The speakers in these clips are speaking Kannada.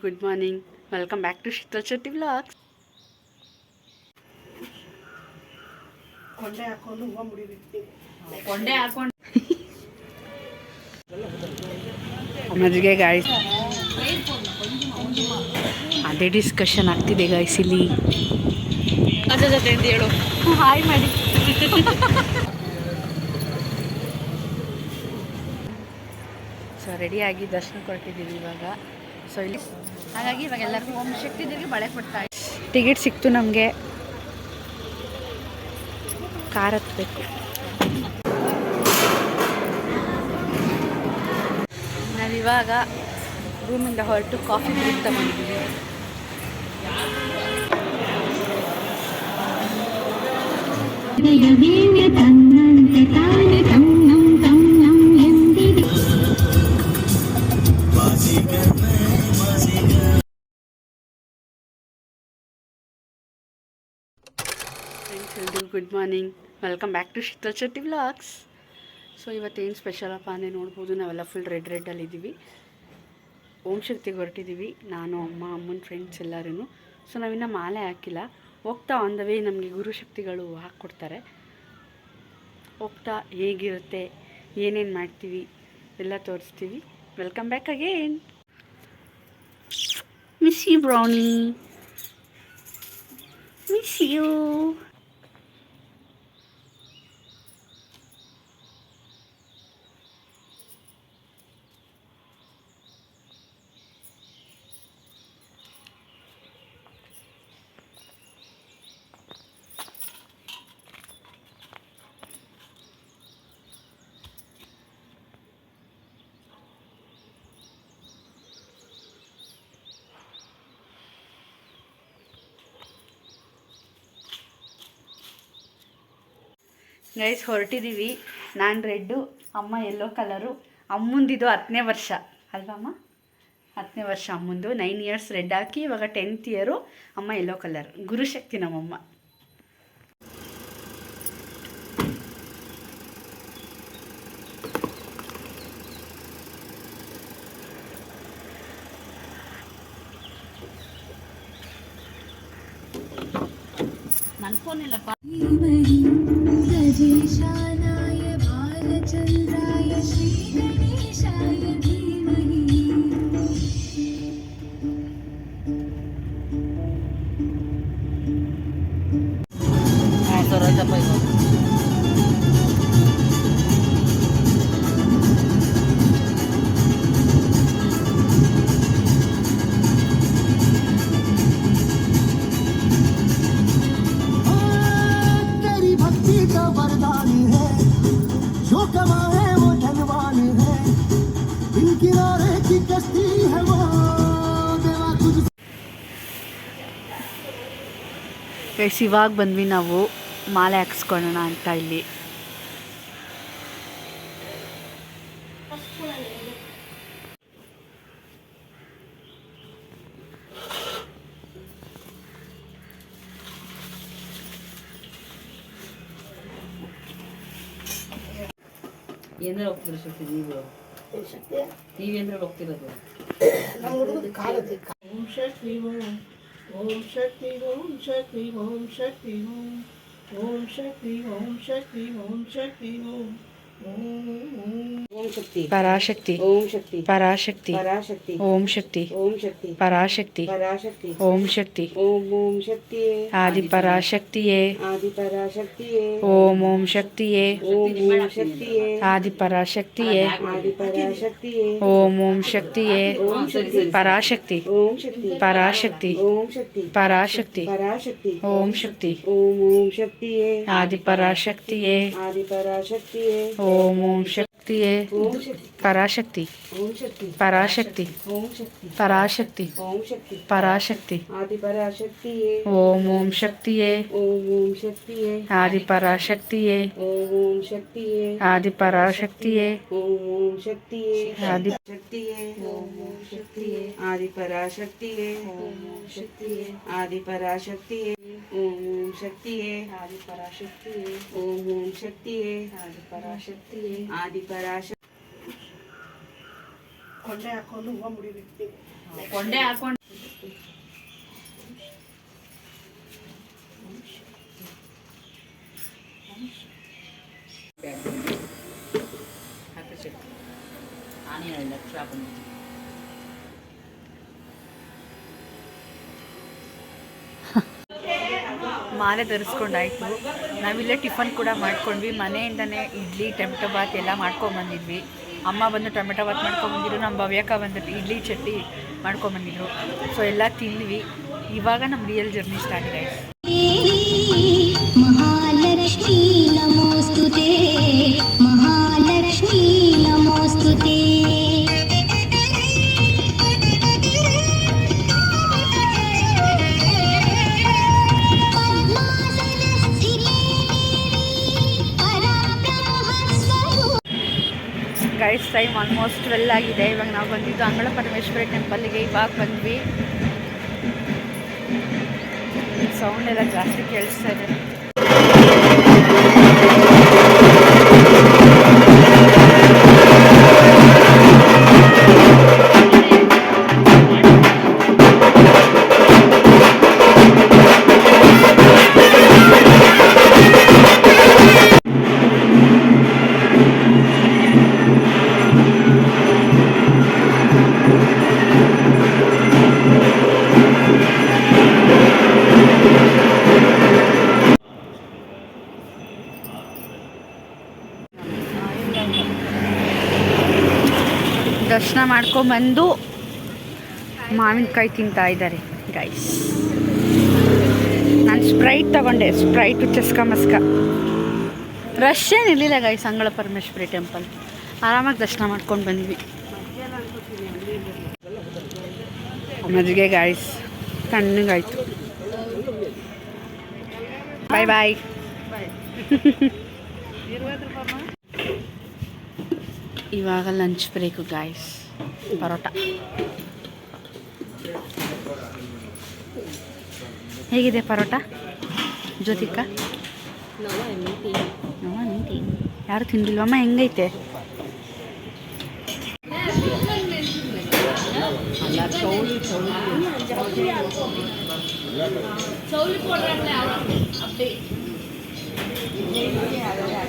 Good morning, welcome back to Sheetal Shetty vlogs. ಮಜ್ಜಿಗೆ ಗಾಯ್ಸ್, ಅದೇ ಡಿಸ್ಕಷನ್ ಆಗ್ತಿದೆ ಗಾಯ್ಸ್ ಇಲ್ಲಿ. ಅದೇ ಜೊತೆ ಅಂತ ಹೇಳು, ಹಾಯ್ ಮಾಡಿ. ಸೊ ರೆಡಿಯಾಗಿ ದರ್ಶನ ಕೊಟ್ಟಿದ್ದೀವಿ ಇವಾಗ. ಸೊ ಇಲ್ಲಿ ಹಾಗಾಗಿ ಇವಾಗ ಎಲ್ಲರಿಗೂ ಓಂ ಶಕ್ತಿ ದೇವಿಗೆ ಬಳೆ ಕೊಡ್ತಾ ಇದ್ದೀವಿ. ಟಿಕೆಟ್ ಸಿಕ್ತು ನಮಗೆ, ಕಾರ್ ಹತ್ಬೇಕು. ನಾವಿವಾಗ ರೂಮಿಂದ ಹೊರಟು ಕಾಫಿ ಬ್ರೇಕ್ ತಗೊಂಡಿದ್ದೀವಿ. Good morning, welcome back to Sheetal Shetty vlogs. So ಇವತ್ತೇನು ಸ್ಪೆಷಲ್ ಅಪ್ಪ ಅಂದರೆ ನೋಡ್ಬೋದು, ನಾವೆಲ್ಲ ಫುಲ್ ರೆಡ್ಡಲ್ಲಿದ್ದೀವಿ. ಓಂ ಶಕ್ತಿಗೆ ಹೊರಟಿದ್ದೀವಿ, ನಾನು ಅಮ್ಮ, ಅಮ್ಮನ ಫ್ರೆಂಡ್ಸ್ ಎಲ್ಲರೂ. ಸೊ ನಾವಿನ್ನೂ ಮಾಲೆ ಹಾಕಿಲ್ಲ. ಹೋಗ್ತಾ ಆನ್ ದ ವೇ ನಮಗೆ ಗುರುಶಕ್ತಿಗಳು ಹಾಕ್ಕೊಡ್ತಾರೆ. ಹೋಗ್ತಾ ಹೇಗಿರುತ್ತೆ, ಏನೇನು ಮಾಡ್ತೀವಿ ಎಲ್ಲ ತೋರಿಸ್ತೀವಿ. Welcome back again. Miss you Brownie, miss you. Guys ಹೊರಟಿದ್ದೀವಿ. ನಾನು ರೆಡ್ಡು, ಅಮ್ಮ ಯೆಲ್ಲೋ ಕಲರು. ಅಮ್ಮಂದಿದು 10ನೇ ವರ್ಷ ಅಲ್ವಮ್ಮ? 10ನೇ ವರ್ಷ ಅಮ್ಮಂದು. 9 ಇಯರ್ಸ್ ರೆಡ್ ಹಾಕಿ, ಇವಾಗ 10th ಇಯರು. ಅಮ್ಮ ಯೆಲ್ಲೋ ಕಲರ್, ಗುರುಶಕ್ತಿ ನಮ್ಮಮ್ಮ. ನನ್ನ ಫೋನ್ ಇಲ್ಲಪ್ಪ. ಗಜೇಶಾನಾಯ ಬಾಲಚಂದ್ರಾಯ ಶ್ರೀ ಗಣೇಶಾಯ ಧೀಮಹಿ. ಗೈಸ್ ಇವಾಗ ಬಂದ್ವಿ ನಾವು ಮಾಲೆ ಹಾಕ್ಸ್ಕೊಳ್ಳೋಣ ಅಂತ ಇಲ್ಲಿ. ಏನಾರ ಹೋಗ್ತಿರೋ ಶಕ್ತಿ ನೀವು? ನೀವೇಂದ್ರಲ್ಲಿ ಹೋಗ್ತಿರೋದು? ಓಂ ಶಕ್ತಿ ಓಂ ಶಕ್ತಿ ಓಂ ಶಕ್ತಿ ಓಂ ಶಕ್ತಿ ಓಂ ಶಕ್ತಿ ಓಂ ಶಕ್ತಿ ಓಂ ಶಕ್ತಿ ಓಂ ಶಕ್ತಿ ಪರಾಶಕ್ತಿ ಓಂ ಶಕ್ತಿ ಪರಾಶಕ್ತಿ ಪರಾಶಕ್ತಿ ಓಂ ಶಕ್ತಿ ಓಂ ಶಕ್ತಿ ಪರಾಶಕ್ತಿ ಪರಾಶಕ್ತಿ ಓಂ ಶಕ್ತಿ ಓಂ ಓಂ ಶಕ್ತಿಯೇ ಆದಿ ಪರಾಶಕ್ತಿಯೇ ಆದಿ ಪರಾಶಕ್ತಿಯೇ ಓಂ ಓಂ ಶಕ್ತಿಯೇ ಓಂ ಓಂ ಶಕ್ತಿಯೇ ಆದಿ ಪರಾಶಕ್ತಿಯೇ ಆದಿ ಪರಾಶಕ್ತಿಯೇ ಓಂ ಓಂ ಶಕ್ತಿಯೇ ಓಂ ಶಕ್ತಿ ಪರಾಶಕ್ತಿ ಓಂ ಶಕ್ತಿ ಪರಾಶಕ್ತಿ ಓಂ ಶಕ್ತಿ ಪರಾಶಕ್ತಿ ಪರಾಶಕ್ತಿ ಓಂ ಶಕ್ತಿ ಓಂ ಓಂ ಶಕ್ತಿಯೇ ಆದಿ ಪರಾಶಕ್ತಿಯೇ ಆದಿ ಪರಾಶಕ್ತಿಯೇ ಓಂ ಓಂ ಶಕ್ತಿಯೇ ಪರಾಶಕ್ತಿ ಪರಾಶಕ್ತಿ ಪರಾಶಕ್ತಿ ಪರಾಶಕ್ತಿ ಆದಿ ಪರಾಶಕ್ತಿಯೇ ಓಂ ಓಂ ಶಕ್ತಿಯೇ ಓಂ ಓಂ ಶಕ್ತಿಯೇ ಆದಿ ಪರಾಶಕ್ತಿಯೇ ಓಂ ಓಂ ಶಕ್ತಿಯೇ ಆದಿ ಪರಾಶಕ್ತಿಯೇ ಓಂ ಓಂ ಶಕ್ತಿಯೇ ಆದಿ ಶಕ್ತಿಯೇ ಓಂ ಓಂ ಶಕ್ತಿಯೇ ಆದಿ ಪರಾಶಕ್ತಿಯೇ ಓಂ ಓಂ ಶಕ್ತಿಯೇ ಆದಿ ಪರಾಶಕ್ತಿಯೇ ಓಂ ಓಂ ಶಕ್ತಿಯೇ ಆದಿ ಪರಾಶಕ್ತಿಯೇ ಓಂ ಓಂ ಶಕ್ತಿಯೇ ಆದಿ ಪರಾಶಕ್ತಿಯೇ ಆದಿ ಪರಾಶಕ್ತಿ. ಕೊಂಡೆ ಹಾಕೊಂಡು ಹೂವು ಮುಡಿಬೇಕು. ಕೊಂಡೆ ಹಾಕೊಂಡು ಮಾಲೆ ಧರಿಸ್ಕೊಂಡಾಯ್ತು. ನಾವಿಲ್ಲೇ ಟಿಫನ್ ಕೂಡ ಮಾಡ್ಕೊಂಡ್ವಿ. ಮನೆಯಿಂದನೇ ಇಡ್ಲಿ ಟೊಮೆಟೊ ಬಾತ್ ಎಲ್ಲ ಮಾಡ್ಕೊಂಬಂದಿದ್ವಿ. ಅಮ್ಮ ಬಂದು ಟೊಮೆಟೊ ಬಾತ್ ಮಾಡ್ಕೊಂಬಂದಿದ್ರು, ನಮ್ಮ ಭವ್ಯಕ್ಕ ಬಂದು ಇಡ್ಲಿ ಚಟ್ನಿ ಮಾಡ್ಕೊಂಬಂದಿದ್ರು. ಸೊ ಎಲ್ಲ ತಿಂದ್ವಿ. ಇವಾಗ ನಮ್ಮ ರಿಯಲ್ ಜರ್ನಿ ಸ್ಟಾರ್ಟ್ ಆಗಿದೆ. ಮಹಾಲಕ್ಷ್ಮೀ ನಮೋಸ್ತುತೇ, ಮಹಾಲಕ್ಷ್ಮೀ ನಮೋಸ್ತುತೇ. ಗೈಸ್ ಟೈಮ್ ಆಲ್ಮೋಸ್ಟ್ 12 ಆಗಿದೆ. ಇವಾಗ ನಾವು ಬಂದಿದ್ದು ಅಂಗಳ ಪರಮೇಶ್ವರಿ ಟೆಂಪಲ್ಗೆ. ಇವಾಗ ಬಂದ್ವಿ. ಸೌಂಡ್ ಎಲ್ಲ ಜಾಸ್ತಿ ಕೇಳಿಸ್ತಾ ಇದೆ. ದರ್ಶನ ಮಾಡ್ಕೊಂಬಂದು ಮಾವಿನಕಾಯಿ ತಿಂತಾ ಇದ್ದಾರೆ ಗೈಸ್. ನಾನು ಸ್ಪ್ರೈಟ್ ತಗೊಂಡೆ, ಸ್ಪ್ರೈಟು ಚಸ್ಕ ಮಸ್ಕ. ರಶ್ ಏನಿರಲಿಲ್ಲ ಗೈಸ್. ಅಂಗಳ ಪರಮೇಶ್ವರಿ ಟೆಂಪಲ್ ಆರಾಮಾಗಿ ದರ್ಶನ ಮಾಡ್ಕೊಂಡು ಬಂದ್ವಿ. ಮಜ್ಜಿಗೆ ಗೈಸ್ ತಣ್ಣಗಾಯ್ತು. ಬಾಯ್ ಬಾಯ್. ಇವಾಗ ಲಂಚ್ ಬ್ರೇಕು ಗಾಯ್ಸ್. ಪರೋಟ ಹೇಗಿದೆ ಪರೋಟ ಜ್ಯೋತಿಕ? ಯಾರು ತಿಂದಿಲ್ವಮ್ಮ? ಹೆಂಗೈತೆ?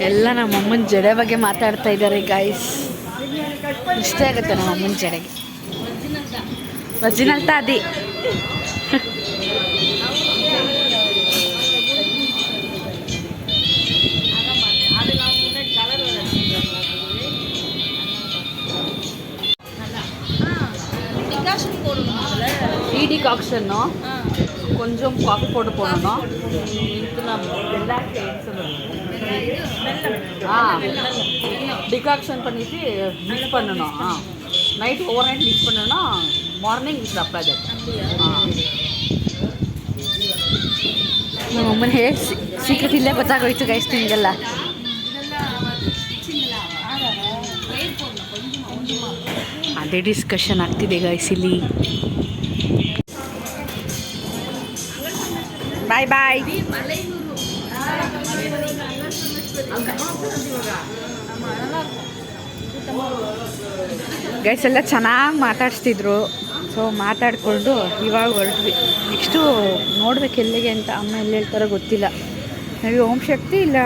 ಎಲ್ಲ ನಮ್ಮ ಅಮ್ಮನ ಜಡೆ ಬಗ್ಗೆ ಮಾತಾಡ್ತಾ ಇದ್ದಾರೆ ಗಾಯ್ಸ್. ಇಷ್ಟ ಆಗುತ್ತೆ ನಮ್ಮ ಅಮ್ಮನ ಜಡೆಗೆ. ಒರಿಜಿನಲ್ ತಾದಿ. டீ டிகாக்ஷனோ கொஞ்சம் காஃபி போட்டு போடணும். டிகாக்ஷன் பண்ணிட்டு மிக்ஸ் பண்ணணும். நைட் ஓவர் நைட் மிக்ஸ் பண்ணணும்னா ಮಾರ್ನಿಂಗ್ ಇಸ್ ಅಪ್ಲೈ ದಟ್. ನಮ್ಮ ಅಮ್ಮನ ಹೇಳಿ ಸೀಕ್ರೆಟ್ ಇಲ್ಲೇ ಗೊತ್ತಾಗೋಯ್ತು ಗೈಸ್ ನಿಮಗೆಲ್ಲ. ಅದೇ ಡಿಸ್ಕಷನ್ ಆಗ್ತಿದೆ ಗೈಸ್ ಇಲ್ಲಿ. ಬಾಯ್ ಬಾಯ್ ಗೈಸ್. ಎಲ್ಲ ಚೆನ್ನಾಗಿ ಮಾತಾಡಿಸ್ತಿದ್ರು. ಸೊ ಮಾತಾಡಿಕೊಂಡು ಇವಾಗ ಹೊರಟ್ವಿ. ನೆಕ್ಸ್ಟು ನೋಡ್ಬೇಕು ಎಲ್ಲಿಗೆ ಅಂತ. ಅಮ್ಮ ಎಲ್ಲಿ ಹೇಳ್ತಾರೋ ಗೊತ್ತಿಲ್ಲ. ನಾವು ಓಂ ಶಕ್ತಿ ಇಲ್ಲ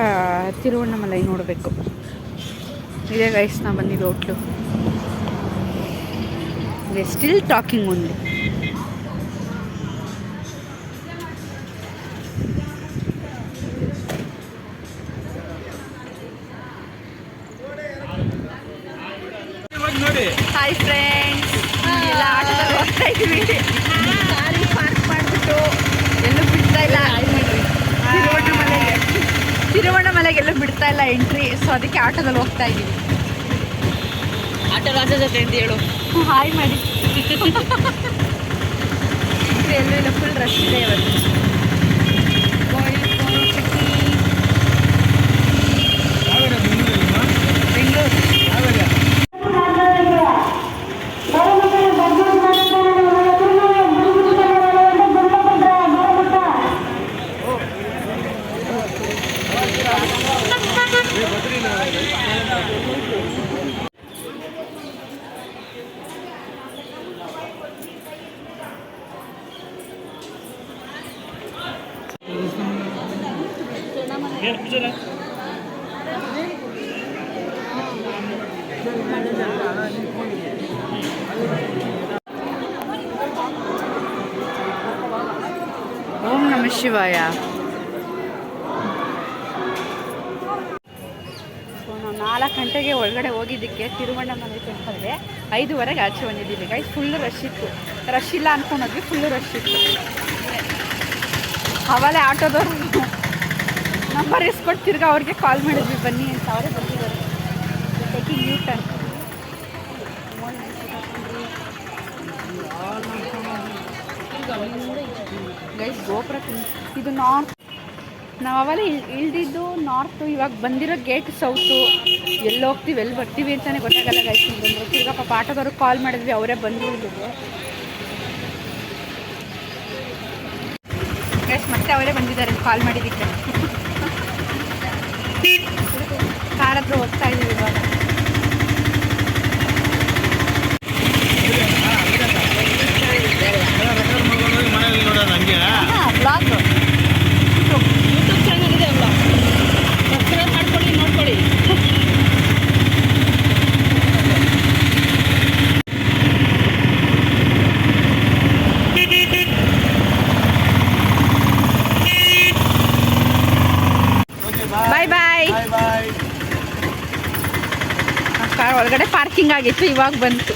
ತಿರುವಣ್ಣಾಮಲೈ ನೋಡಬೇಕು. ಇದೇ ಗೈಸ್ ನಾವು ಬಂದಿದ್ದು hotel. They still talking only. Hi friends, ಎಲ್ಲ ಆಟೋದಲ್ಲಿ ಹೋಗ್ತಾ ಇದ್ದೀವಿ. ಗಾಡಿ ಪಾರ್ಕ್ ಮಾಡಿಬಿಟ್ಟು ಎಲ್ಲೂ ಬಿಡ್ತಾ ಇಲ್ಲ. ತಿರುವಣ್ಣಾಮಲೆಗೆ ಎಲ್ಲೂ ಬಿಡ್ತಾ ಇಲ್ಲ ಎಂಟ್ರಿ. ಸೊ ಅದಕ್ಕೆ ಆಟೋದಲ್ಲಿ ಹೋಗ್ತಾ ಇದ್ದೀವಿ. ಆಟೋ ರಾಜ ಜೊತೆ ಅಂತ ಹೇಳು ಹಾಯ್ ಮಾಡಿ. ಎಲ್ಲೂ ಇಲ್ಲ, ಫುಲ್ ರಶ್ ಇದೆ ಇವತ್ತು. ಬೆಂಗಳೂರು. ಓಂ ನಮಃ ಶಿವಾಯ. ಸೊ ನಾವು 4 ಗಂಟೆಗೆ ಒಳಗಡೆ ಹೋಗಿದ್ದಕ್ಕೆ ತಿರುವಣ್ಣಾಮಲೈ ಟೆಂಪಲ್ಗೆ 5:15 ಆಚೆ ಬಂದಿದ್ದೀವಿ ಗೈಸ್. ಫುಲ್ಲು ರಶ್ ಇತ್ತು. ರಶ್ ಇಲ್ಲ ಅಂದ್ಕೊಂಡೋದ್ವಿ, ಫುಲ್ಲು ರಶ್ ಇತ್ತು. ಅವಲೇ ಆಟೋದವ್ರು ನಂಬರ್ ಇಸ್ಕೊಟ್ಟು ತಿರ್ಗಿ ಅವ್ರಿಗೆ ಕಾಲ್ ಮಾಡಿದ್ವಿ ಬನ್ನಿ ಅಂತ. ಅವರೇ ಬಂದಿದ್ದಾರೆ. Taking U turn. ಗೈಸ್ ಗೋಪುರ ಇದು ನಾರ್ತ್. ನಾವು ಅವೆಲ್ಲ ಇಳ್ದಿದ್ದು ನಾರ್ತು. ಇವಾಗ ಬಂದಿರೋ ಗೇಟ್ ಸೌತು. ಎಲ್ಲಿ ಹೋಗ್ತೀವಿ ಎಲ್ಲಿ ಬರ್ತೀವಿ ಅಂತಲೇ ಗೊತ್ತಾಗಲ್ಲ ಗೈಸ್. ಬಂದರು ತಿರ್ಗಾ ಪಾಪ ಆಟೋದವ್ರಿಗೆ ಕಾಲ್ ಮಾಡಿದ್ವಿ, ಅವರೇ ಬಂದು ಇಲ್ಲಿಗೆ ಗೈಸ್. ಮತ್ತೆ ಅವರೇ ಬಂದಿದ್ದಾರೆ ಕಾಲ್ ಮಾಡಿದ್ದಕ್ಕೆ. ಕಾರ್ ಹತ್ರ ಹೋಗ್ತಾ ಇದ್ದೀವಿ ಇವಾಗ. ಬ್ಲಾಗ್ ಯೂಟ್ಯೂಬ್ ಚಾನಲ್ ಇದೆ, ಬ್ಲಾಗ್ ಸಬ್ಸ್ಕ್ರೈಬ್ ಮಾಡ್ಕೊಳ್ಳಿ, ನೋಡ್ಕೊಳ್ಳಿ. ಬಾಯ್ ಬಾಯ್. ಕಾರ್ ಒಳಗಡೆ ಪಾರ್ಕಿಂಗ್ ಆಗಿತ್ತು, ಇವಾಗ ಬಂತು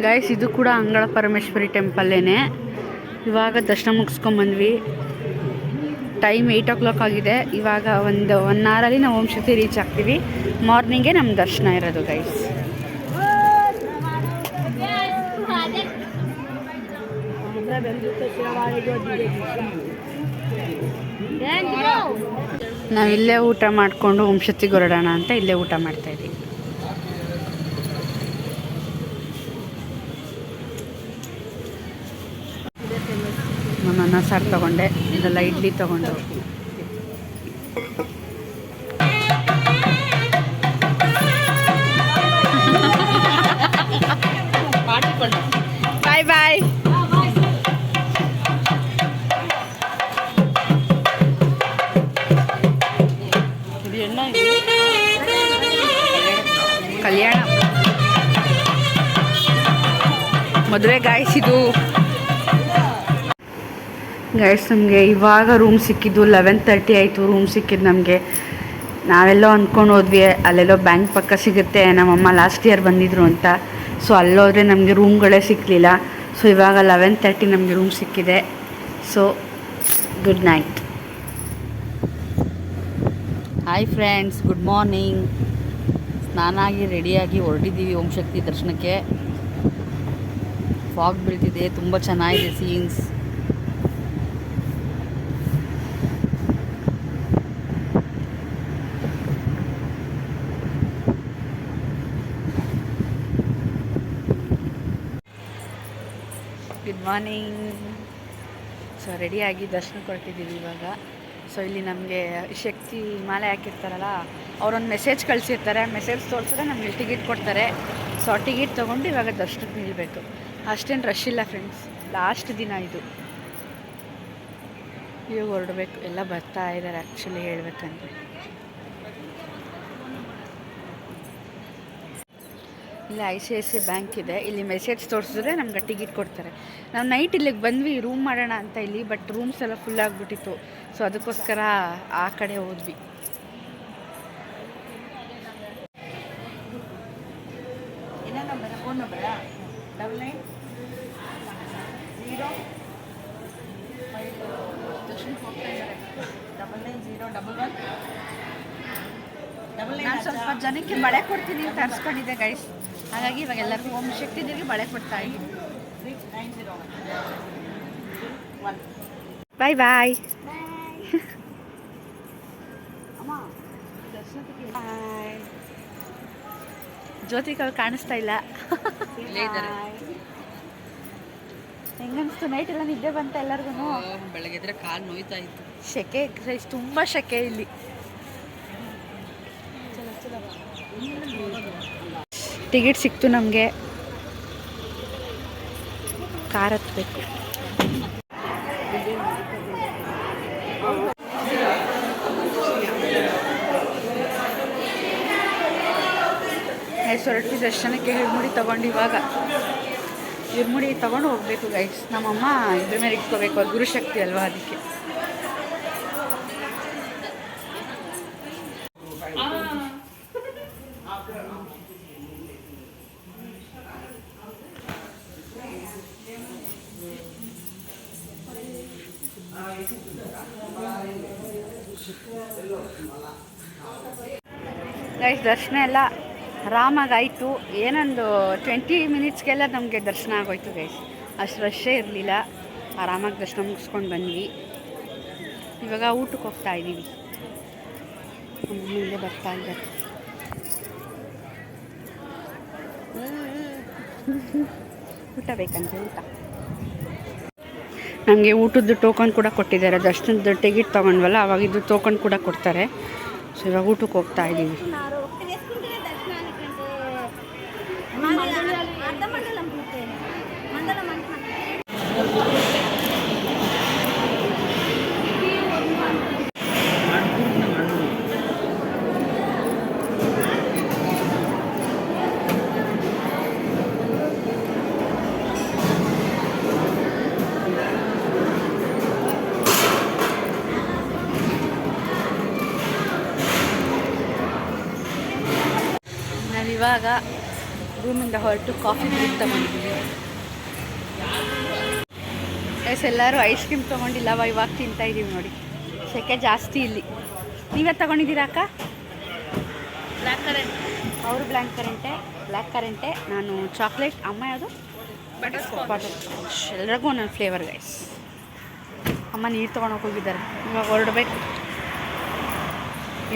ಗೈಸ್. ಇದು ಕೂಡ ಅಂಗಳ ಪರಮೇಶ್ವರಿ ಟೆಂಪಲ್ಲೇನೆ. ಇವಾಗ ದರ್ಶನ ಮುಗಿಸ್ಕೊಂಬಂದ್ವಿ. ಟೈಮ್ 8 o'clock ಆಗಿದೆ. ಇವಾಗ ಒಂದು 1 ಅವರಲ್ಲಿ ನಾವು ಓಂ ಶಕ್ತಿ ರೀಚ್ ಆಗ್ತೀವಿ. ಮಾರ್ನಿಂಗೇ ನಮ್ಮ ದರ್ಶನ ಇರೋದು ಗೈಸ್. ನಾವಿಲ್ಲೇ ಊಟ ಮಾಡಿಕೊಂಡು ಓಂ ಶಕ್ತಿಗೆ ಹೊರಡೋಣ ಅಂತ ಇಲ್ಲೇ ಊಟ ಮಾಡ್ತಾಯಿದ್ವಿ. ನಾನು ಅನ್ನ ಸಾರು ತೊಗೊಂಡೆ, ಇದೆಲ್ಲ ಇಡ್ಲಿ ತೊಗೊಂಡು. ಬಾಯ್ ಬಾಯ್. ಕಲ್ಯಾಣ ಮದುವೆ ಗಾಯಿಸಿದು ಗೈಸ್. ನಮಗೆ ಇವಾಗ ರೂಮ್ ಸಿಕ್ಕಿದ್ದು 11:30 ಆಯಿತು. ರೂಮ್ ಸಿಕ್ಕಿದ್ದು ನಮಗೆ. ನಾವೆಲ್ಲೋ ಅಂದ್ಕೊಂಡು ಹೋದ್ವಿ ಅಲ್ಲೆಲ್ಲೋ ಬ್ಯಾಂಕ್ ಪಕ್ಕ ಸಿಗುತ್ತೆ, ನಮ್ಮಮ್ಮ ಲಾಸ್ಟ್ ಇಯರ್ ಬಂದಿದ್ರು ಅಂತ. ಸೊ ಅಲ್ಲೋದ್ರೆ ನಮಗೆ ರೂಮ್ಗಳೇ ಸಿಕ್ಕಲಿಲ್ಲ. ಸೊ ಇವಾಗ 11:30 ನಮಗೆ ರೂಮ್ ಸಿಕ್ಕಿದೆ. So good night. Hi friends, good morning. ಸ್ನಾನ ಆಗಿ ರೆಡಿಯಾಗಿ ಹೊರಟಿದ್ದೀವಿ ಓಂ ಶಕ್ತಿ ದರ್ಶನಕ್ಕೆ. ಫಾಗ್ ಬೀಳ್ತಿದೆ, ತುಂಬ ಚೆನ್ನಾಗಿದೆ ಸೀನ್ಸ್. Good morning. ಸೊ ರೆಡಿಯಾಗಿ ದರ್ಶನಕ್ಕೆ ಹೊರಟಿದ್ದೀವಿ ಇವಾಗ. ಸೊ ಇಲ್ಲಿ ನಮಗೆ ಶಕ್ತಿ ಮಾಲೆ ಹಾಕಿರ್ತಾರಲ್ಲ, ಅವರೊಂದು ಮೆಸೇಜ್ ಕಳಿಸಿರ್ತಾರೆ. ಮೆಸೇಜ್ ತೋರಿಸಿದ್ರೆ ನಮಗೆ ಟಿಕೆಟ್ ಕೊಡ್ತಾರೆ. ಸೊ ಆ ಟಿಕೆಟ್ ತೊಗೊಂಡು ಇವಾಗ ದರ್ಶನಕ್ಕೆ ನಿಲ್ಲಬೇಕು. ಅಷ್ಟೇನು ರಶ್ ಇಲ್ಲ ಫ್ರೆಂಡ್ಸ್. ಲಾಸ್ಟ್ ದಿನ ಇದು. ಇವಾಗ ಹೊರಡಬೇಕು. ಎಲ್ಲ ಬರ್ತಾ ಇದ್ದಾರೆ ಆ್ಯಕ್ಚುಲಿ ಹೇಳ್ಬೇಕಂದ್ರೆ. ಇಲ್ಲಿ ICICI ಬ್ಯಾಂಕ್ ಇದೆ. ಇಲ್ಲಿ ಮೆಸೇಜ್ ತೋರಿಸಿದ್ರೆ ನಮ್ಗೆ ಟಿಕೆಟ್ ಕೊಡ್ತಾರೆ. ನಾವು ನೈಟ್ ಇಲ್ಲಿಗೆ ಬಂದ್ವಿ ರೂಮ್ ಮಾಡೋಣ ಅಂತ ಇಲ್ಲಿ. ಬಟ್ ರೂಮ್ಸ್ ಎಲ್ಲ ಫುಲ್ ಆಗಿಬಿಟ್ಟಿತ್ತು. ಸೊ ಅದಕ್ಕೋಸ್ಕರ ಆ ಕಡೆ ಹೋದ್ವಿ. ಫೋನ್ ನಂಬರಾ 999011. ನಾನು ಸ್ವಲ್ಪ ಜನಕ್ಕೆ ಬಳೆ ಕೊಡ್ತೀನಿ ಅಂತ ತರಿಸ್ಕೊಂಡಿದ್ದೆ ಗೈಸ್. ಹಾಗಾಗಿ ಇವಾಗ ಎಲ್ಲರಿಗೂ ಓಂ ಶಕ್ತಿದಿರಿಗೆ ಬಳೆ ಕೊಡ್ತಾ ಇದ್ದೀನಿ. ಬಾಯ್ ಬಾಯ್. ಜ್ಯೋತಿಗಳು ಕಾಣಿಸ್ತಾ ಇಲ್ಲ. ಹೆಂಗನ್ಸ್ತು ನೈಟ್ ಎಲ್ಲ ನಿದ್ದೆ ಬಂತ ಎಲ್ಲರಿಗೂ? ಬೆಳಗ್ಗೆ ಕಾಲು ನೋಯ್ತಾ ಇತ್ತು. ಶೆಕೆ ಗೈಸ್, ತುಂಬ ಶೆಕೆ ಇಲ್ಲಿ. ಟಿಕೆಟ್ ಸಿಕ್ತು ನಮಗೆ. ಕಾರ್ ಹತ್ಬೇಕು. ಗೈಸ್ ಹೊರಟ್ವಿ ದರ್ಶನಕ್ಕೆ. ಹಿರ್ಮುಡಿ ತೊಗೊಂಡು ಇವಾಗ ಹಿರ್ಮುಡಿ ತೊಗೊಂಡು ಹೋಗಬೇಕು ಗೈಸ್. ನಮ್ಮಮ್ಮ ಇದ್ರ ಮೇಲೆ ಇಟ್ಕೋಬೇಕು, ಅವ್ರು ಗುರುಶಕ್ತಿ ಅಲ್ವಾ ಅದಕ್ಕೆ. ಗೈಸ್ ದರ್ಶನ ಎಲ್ಲ ಆರಾಮಾಗಾಯಿತು. ಏನೊಂದು 20 ಮಿನಿಟ್ಸ್ಗೆಲ್ಲ ನಮಗೆ ದರ್ಶನ ಆಗೋಯ್ತು ಗೈಸ್. ಅಷ್ಟು ರಶ್ಶೇ ಇರಲಿಲ್ಲ, ಆರಾಮಾಗಿ ದರ್ಶನ ಮುಗಿಸ್ಕೊಂಡು ಬಂದ್ವಿ. ಇವಾಗ ಊಟಕ್ಕೆ ಹೋಗ್ತಾ ಇದ್ದೀವಿ. ಮುಂದೆ ಬರ್ತಾ ಇದ್ದಾರೆ. ಊಟ ಬೇಕಂತೆ, ಊಟ. ನಮಗೆ ಊಟದ್ದು ಟೋಕನ್ ಕೂಡ ಕೊಟ್ಟಿದ್ದಾರೆ. ದರ್ಶನದ ಟಿಕೆಟ್ ತೊಗೊಂಡ್ವಲ್ಲ, ಅವಾಗಿದ್ದು ಟೋಕನ್ ಕೂಡ ಕೊಡ್ತಾರೆ. ಸೊ ಇವಾಗ ಊಟಕ್ಕೆ ಹೋಗ್ತಾ ಇದ್ದೀವಿ. ನಾವಿವಾಗ ರೂಮಿಂದ ಹೊರಟು ಕಾಫಿ ಬ್ರೇಕ್ ತಗೊಂಡಿದ್ದೀವಿ. ಎಲ್ಲರೂ ಐಸ್ ಕ್ರೀಮ್ ತೊಗೊಂಡಿಲ್ಲವ, ಇವಾಗ ತಿಂತಾ ಇದ್ದೀವಿ ನೋಡಿ. ಸೆಕೆ ಜಾಸ್ತಿ ಇಲ್ಲಿ. ನೀವೇ ತೊಗೊಂಡಿದ್ದೀರಾ ಅಕ್ಕ? Black current. ಅವರು ಬ್ಲ್ಯಾಕ್ ಕರೆಂಟೆ, ನಾನು ಚಾಕ್ಲೇಟ್. ಅಮ್ಮ ಯಾವುದು? Butter scotch. ಎಲ್ರಿಗೂ ಒಂದೊಂದು ಫ್ಲೇವರ್ ಗೈಸ್. ಅಮ್ಮ ನೀರು ತೊಗೊಂಡೋಗಿ ಹೋಗಿದ್ದಾರೆ. ಇವಾಗ ಹೊರಡ್ಬೇಕು.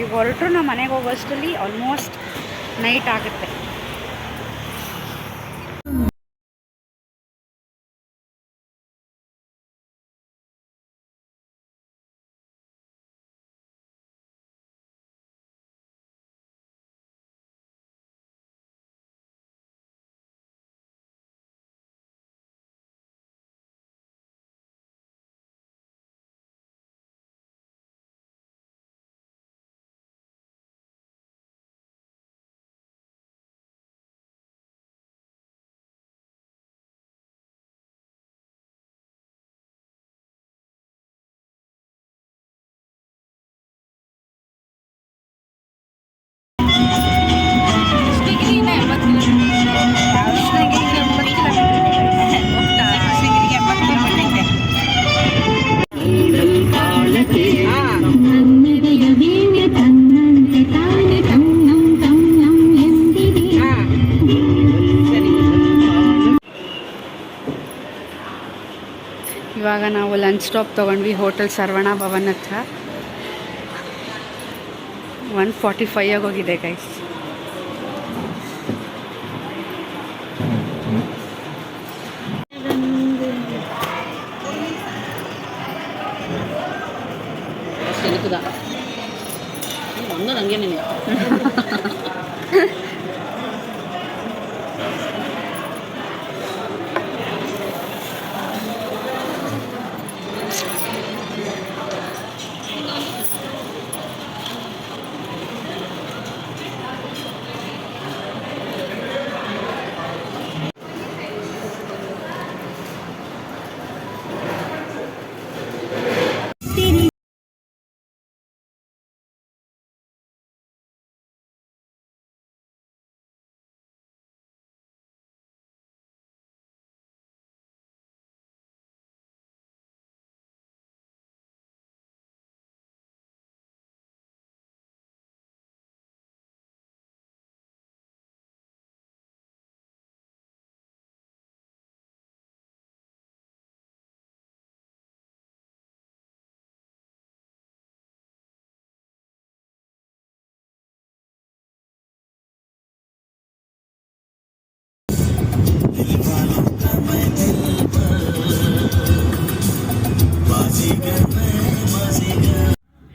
ಈಗ ಹೊರಟರು ನಾವು ಮನೆಗೆ ಹೋಗೋಷ್ಟರಲ್ಲಿ ಆಲ್ಮೋಸ್ಟ್ ನೈಟ್ ಆಗುತ್ತೆ. ಇವಾಗ ನಾವು ಲಂಚ್ ಸ್ಟಾಪ್ ತೊಗೊಂಡ್ವಿ ಹೋಟೆಲ್ ಸರ್ವಣ ಭವನ್ ಹತ್ರ. 1:45 ಆಗೋಗಿದೆ guys.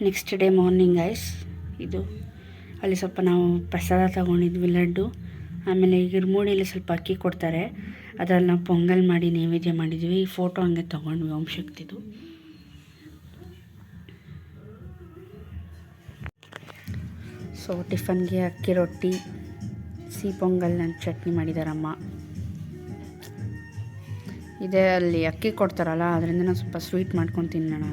Next day morning ice ಇದು ಅಲ್ಲಿ ಸ್ವಲ್ಪ ನಾವು ಪ್ರಸಾದ ತಗೊಂಡಿದ್ವಿ, ಲಡ್ಡು. ಆಮೇಲೆ ಗಿರ್ಮೂಡಿಯಲ್ಲಿ ಸ್ವಲ್ಪ ಅಕ್ಕಿ ಕೊಡ್ತಾರೆ, ಅದರಲ್ಲಿ ನಾವು ಪೊಂಗಲ್ ಮಾಡಿ ನೈವೇದ್ಯ ಮಾಡಿದ್ವಿ. ಈ ಫೋಟೋ ಹಂಗೆ ತೊಗೊಂಡ್ವಿ ಓಂ ಶಕ್ತಿದು. ಸೊ ಟಿಫನ್ಗೆ ಅಕ್ಕಿ ರೊಟ್ಟಿ, ಸಿಹಿ ಪೊಂಗಲ್ ಚಟ್ನಿ ಮಾಡಿದಾರಮ್ಮ. ಇದೇ ಅಲ್ಲಿ ಅಕ್ಕಿ ಕೊಡ್ತಾರಲ್ಲ, ಅದರಿಂದ ನಾನು ಸ್ವಲ್ಪ ಸ್ವೀಟ್ ಮಾಡ್ಕೊಂಡು ತಿನ್ನೋಣ.